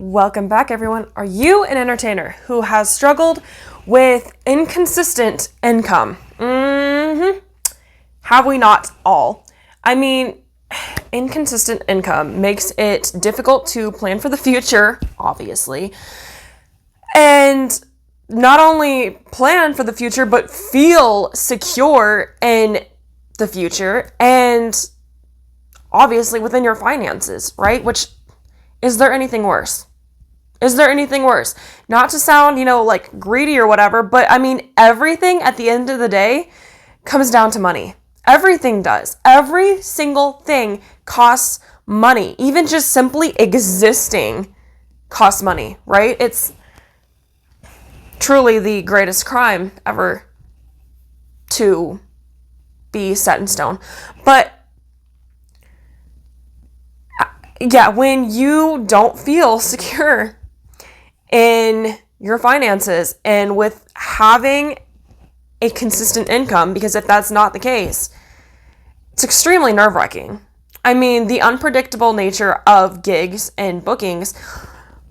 Welcome back, everyone. Are you an entertainer who has struggled with inconsistent income? Have we not all? I mean, inconsistent income makes it difficult to plan for the future, obviously, and not only plan for the future, but feel secure in the future and obviously within your finances, right? Which, is there anything worse? Is there anything worse? Not to sound, like greedy or whatever, but I mean, everything at the end of the day comes down to money. Everything does. Every single thing costs money. Even just simply existing costs money, right? It's truly the greatest crime ever to be set in stone. But yeah, when you don't feel secure in your finances and with having a consistent income, because if that's not the case, it's extremely nerve-wracking. I mean, the unpredictable nature of gigs and bookings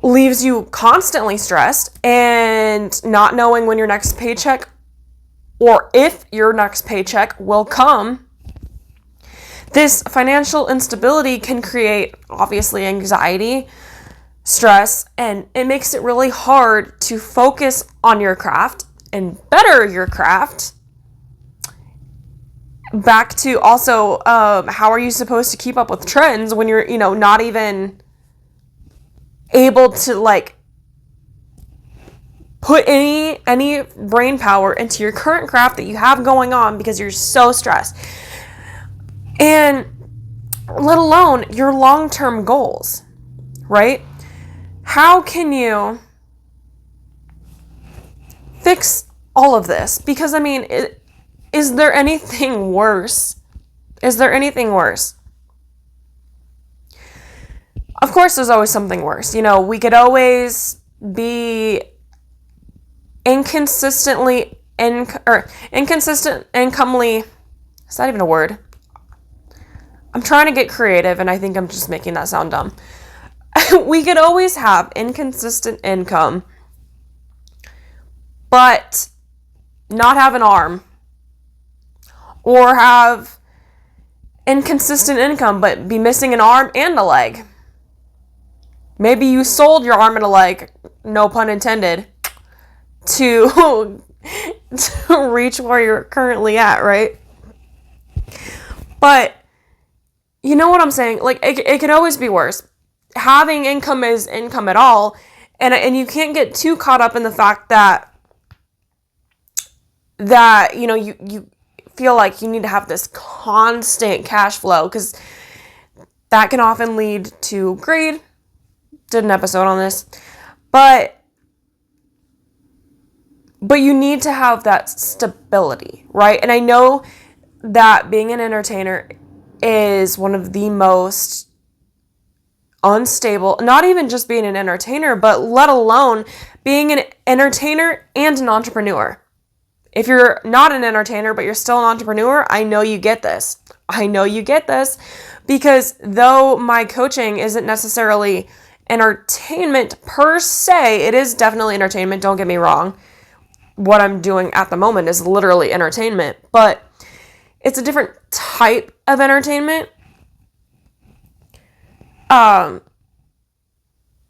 leaves you constantly stressed and not knowing when your next paycheck or if your next paycheck will come. This financial instability can create, obviously, anxiety, stress, and it makes it really hard to focus on your craft and better your craft. Back to also, how are you supposed to keep up with trends when you're, not even able to, put any brain power into your current craft that you have going on because you're so stressed. And let alone your long-term goals, right? How can you fix all of this? Because, I mean, is there anything worse? Is there anything worse? Of course, there's always something worse. We could always be inconsistent incomely. Is that even a word? I'm trying to get creative, and I think I'm just making that sound dumb. We could always have inconsistent income, but not have an arm. Or have inconsistent income, but be missing an arm and a leg. Maybe you sold your arm and a leg, no pun intended, to reach where you're currently at, right? But you know what I'm saying? It could always be worse. Having income is income at all, and you can't get too caught up in the fact that you feel like you need to have this constant cash flow, because that can often lead to greed. Did an episode on this, but you need to have that stability, right? And I know that being an entertainer is one of the most unstable, not even just being an entertainer, but let alone being an entertainer and an entrepreneur. If you're not an entertainer, but you're still an entrepreneur, I know you get this. Because though my coaching isn't necessarily entertainment per se, it is definitely entertainment, don't get me wrong. What I'm doing at the moment is literally entertainment, but it's a different type of entertainment.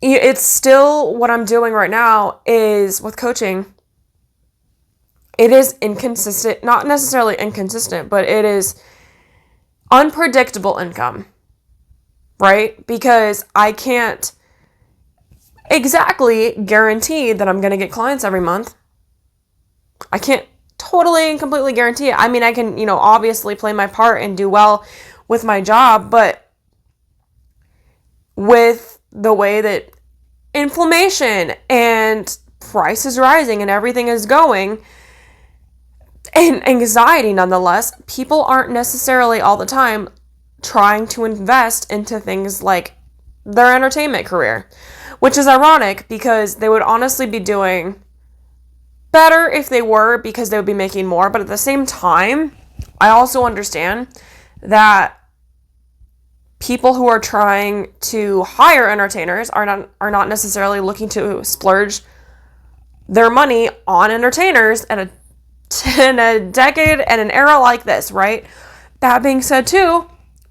It's still what I'm doing right now is with coaching. It is inconsistent, not necessarily inconsistent, but it is unpredictable income, right? Because I can't exactly guarantee that I'm going to get clients every month. I can't totally and completely guarantee it. I mean, I can, obviously play my part and do well with my job, but with the way that inflation and prices rising and everything is going, and anxiety nonetheless, people aren't necessarily all the time trying to invest into things like their entertainment career, which is ironic because they would honestly be doing better if they were, because they would be making more. But at the same time, I also understand that people who are trying to hire entertainers are not necessarily looking to splurge their money on entertainers in a decade and an era like this, right? That being said, too,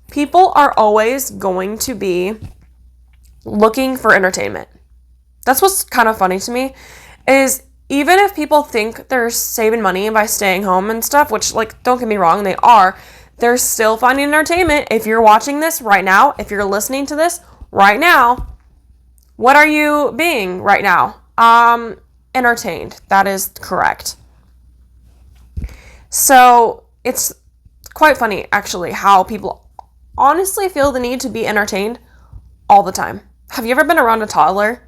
people are always going to be looking for entertainment. That's what's kind of funny to me, is even if people think they're saving money by staying home and stuff, which, like, don't get me wrong, they are, they're still finding entertainment. If you're watching this right now, if you're listening to this right now, what are you being right now? Entertained. That is correct. So it's quite funny, actually, how people honestly feel the need to be entertained all the time. Have you ever been around a toddler?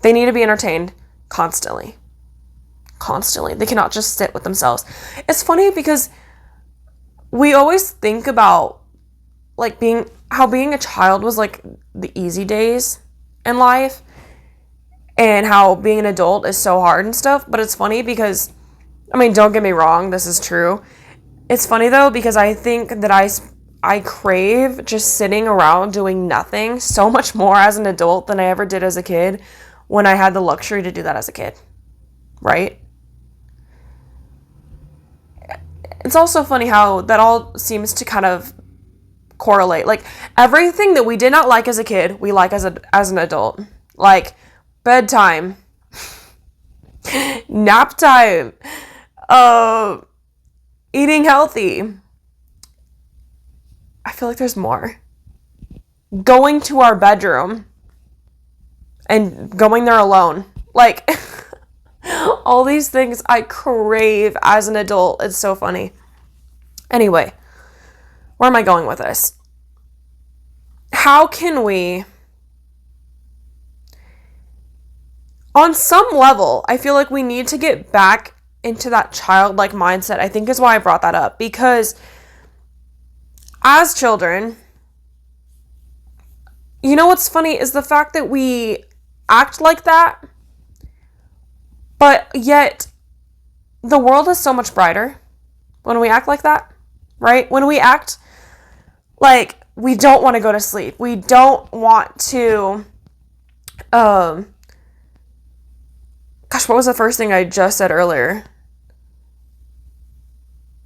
They need to be entertained constantly. Constantly. They cannot just sit with themselves. It's funny because we always think about like being a child was like the easy days in life and how being an adult is so hard and stuff. But it's funny because, I mean, don't get me wrong, this is true. It's funny though because I think that I crave just sitting around doing nothing so much more as an adult than I ever did as a kid when I had the luxury to do that as a kid, right? It's also funny how that all seems to kind of correlate. Like, everything that we did not like as a kid, we like as an adult. Like, bedtime, nap time, eating healthy. I feel like there's more. Going to our bedroom and going there alone. Like, all these things I crave as an adult. It's so funny. Anyway, where am I going with this? How can we, on some level, I feel like we need to get back into that childlike mindset. I think is why I brought that up. Because as children, you know what's funny is the fact that we act like that, but yet the world is so much brighter when we act like that, right? When we act like we don't want to go to sleep. We don't want to, gosh, what was the first thing I just said earlier?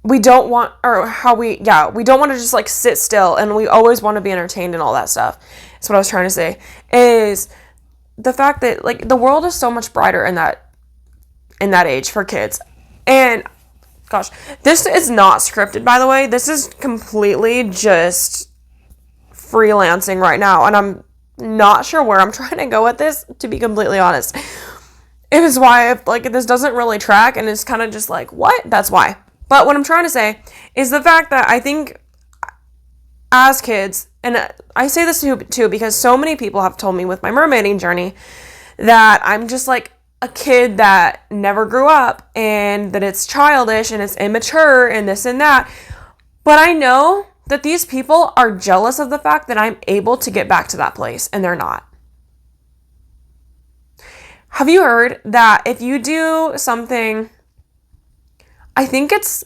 We don't want, we don't want to just like sit still, and we always want to be entertained and all that stuff. That's what I was trying to say, is the fact that like the world is so much brighter in that age for kids. And gosh, this is not scripted, by the way. This is completely just freelancing right now, and I'm not sure where I'm trying to go with this, to be completely honest. It is why if like this doesn't really track and it's kind of just like, what? That's why. But what I'm trying to say is the fact that I think as kids, and I say this too because so many people have told me with my mermaiding journey that I'm just like a kid that never grew up and that it's childish and it's immature and this and that. But I know that these people are jealous of the fact that I'm able to get back to that place and they're not. Have you heard that if you do something, I think is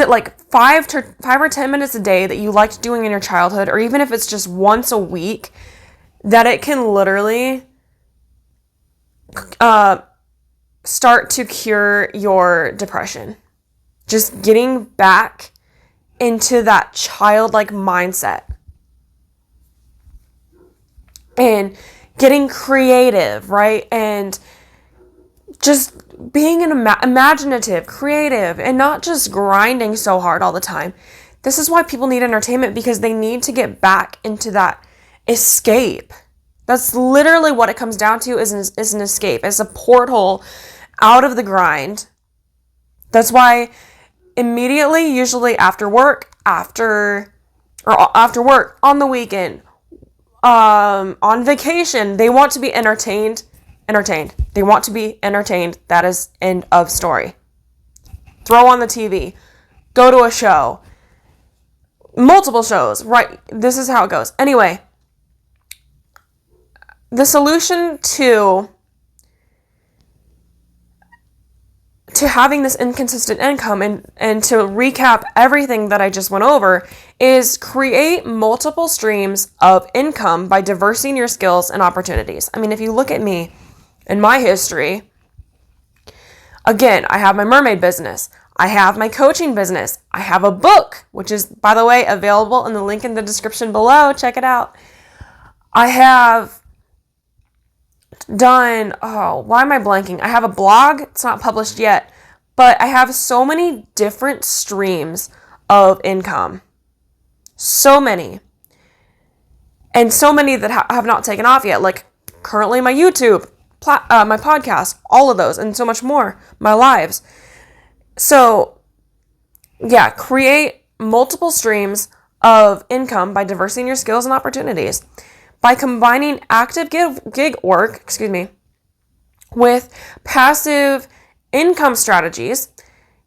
it like 5 or 10 minutes a day that you liked doing in your childhood, or even if it's just once a week, that it can literally start to cure your depression. Just getting back into that childlike mindset and getting creative, right? And just being imaginative, creative, and not just grinding so hard all the time. This is why people need entertainment, because they need to get back into that escape. That's literally what it comes down to, is an escape. It's a porthole out of the grind. That's why immediately, usually after work, after work, on the weekend, on vacation, they want to be entertained. They want to be entertained. That is end of story. Throw on the TV. Go to a show. Multiple shows. Right. This is how it goes. Anyway, the solution to to having this inconsistent income and to recap everything that I just went over is create multiple streams of income by diversifying your skills and opportunities. I mean, if you look at me and my history, again, I have my mermaid business. I have my coaching business. I have a book, which is, by the way, available in the link in the description below. Check it out. I have done, why am I blanking? I have a blog. It's not published yet, but I have so many different streams of income. So many. And so many that have not taken off yet, like currently my YouTube, my podcast, all of those, and so much more, my lives. So, yeah, create multiple streams of income by diversifying your skills and opportunities. By combining active gig work, with passive income strategies,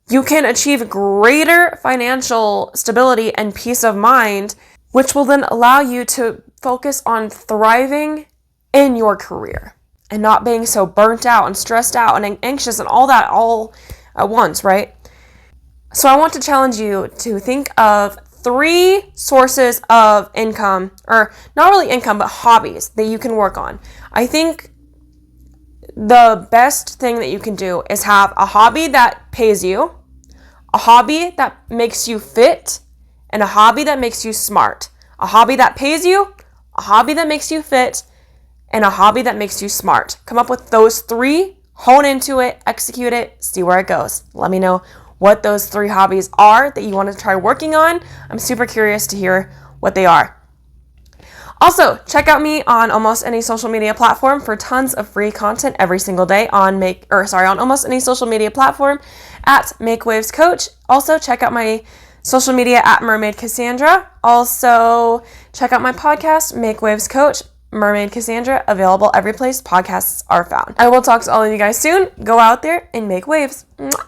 you can achieve greater financial stability and peace of mind, which will then allow you to focus on thriving in your career and not being so burnt out and stressed out and anxious and all that all at once, right? So I want to challenge you to think of 3 sources of income, or not really income, but hobbies that you can work on. I think the best thing that you can do is have a hobby that pays you, a hobby that makes you fit, and a hobby that makes you smart. A hobby that pays you, a hobby that makes you fit, and a hobby that makes you smart. Come up with those 3, hone into it, execute it, see where it goes. Let me know what those 3 hobbies are that you want to try working on. I'm super curious to hear what they are. Also, check out me on almost any social media platform for tons of free content every single day on almost any social media platform at Make Waves Coach. Also, check out my social media at Mermaid Kassandra. Also, check out my podcast, Make Waves Coach, Mermaid Kassandra, available every place podcasts are found. I will talk to all of you guys soon. Go out there and make waves. Mwah.